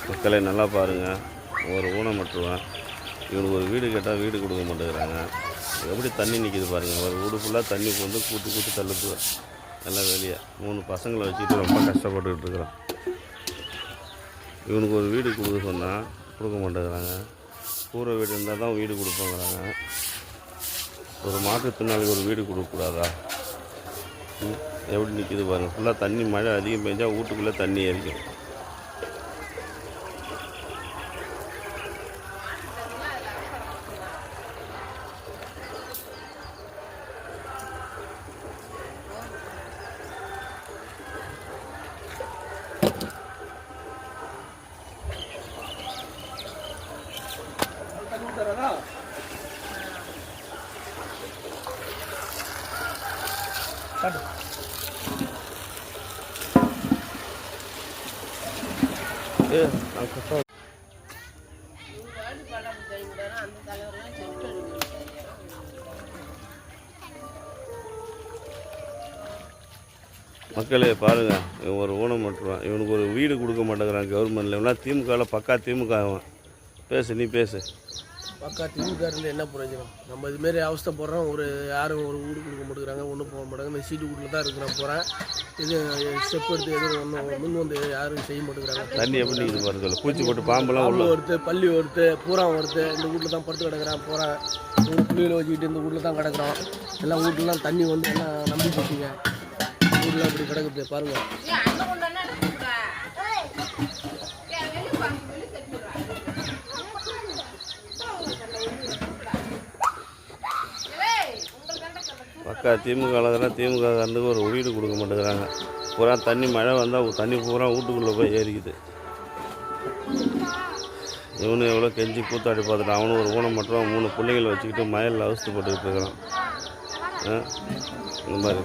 மக்களை நல்லா பாருங்கள். ஒரு ஊனமற்றுவன் இவனுக்கு ஒரு வீடு கேட்டால் வீடு கொடுக்க மாட்டேங்கிறாங்க. எப்படி தண்ணி நிற்கிது பாருங்கள். ஒரு வீடு ஃபுல்லாக தண்ணி வந்து கூட்டி தள்ளுது நல்லா வெளியே. 3 பசங்களை வச்சுக்கிட்டு ரொம்ப கஷ்டப்பட்டுக்கிட்டு இருக்கிறான். இவனுக்கு ஒரு வீடு கொடுக்க சொன்னால் கொடுக்க மாட்டேங்கிறாங்க. கூரை வீடு இருந்தால் தான் வீடு கொடுப்போங்கிறாங்க. ஒரு மாற்றுத்திறனாளிக்கு ஒரு வீடு கொடுக்கக்கூடாதா? எப்படி நிற்கிது பாருங்கள். ஃபுல்லாக தண்ணி, மழை அதிகம் பெஞ்சால் வீட்டுக்குள்ளே தண்ணி ஏறிக்கும். மக்களே பாருங்கள். இவன் ஒரு ஊனமற்றுவான். இவனுக்கு ஒரு வீடு கொடுக்க மாட்டேங்கிறான் கவர்மெண்ட்டில். இவனா திமுகவில் பக்கா திமுக. பேசு, நீ பேசு. பக்கா திமுக இருந்து என்ன பிரயோஜனம்? நம்ம இதுமாரி அவஸ்தை போடுறோம். யாரும் ஒரு வீடு கொடுக்க மாட்டேங்கிறாங்க, ஒன்றும் போக மாட்டாங்க. இந்த சீட்டு வீட்டில் தான் இருக்கிறேன் போகிறேன். இது ஸ்டெப் எடுத்து எதுவும் முன் வந்து யாரும் செய்ய மாட்டேங்கிறாங்க. தண்ணி எப்படி இது பாருங்க. பூச்சி போட்டு பாம்பெல்லாம் வருது, பள்ளி வருது, பூரா வருது. இந்த வீட்டில் தான் படுத்து கிடக்குறேன் போகிறேன். ஒரு புள்ளியில் வச்சுக்கிட்டு இந்த வீட்டில் தான் கிடக்குறோம். எல்லாம் வீட்டிலலாம் தண்ணி வந்து எல்லாம் நம்பி போச்சுங்க. வீட்டில் அப்படி கிடக்குது பாருங்கள். பக்கா திமுக தான். திமுக காரனுக்கு ஒரு வீடு கொடுக்க மாட்டேங்கிறாங்க. பூரா தண்ணி, மழை வந்தால் தண்ணி பூரா வீட்டுக்குள்ளே போய் ஏறிக்குது. இவனு எவ்வளோ கெஞ்சி கூத்தாடி பார்த்துட்டான். அவனு ஒரு ஊனமற்றவன் 3 பிள்ளைங்களை வச்சுக்கிட்டு மழையில் அவஸ்தை போட்டுக்கிட்டு இருக்கிறான். இந்த மாதிரி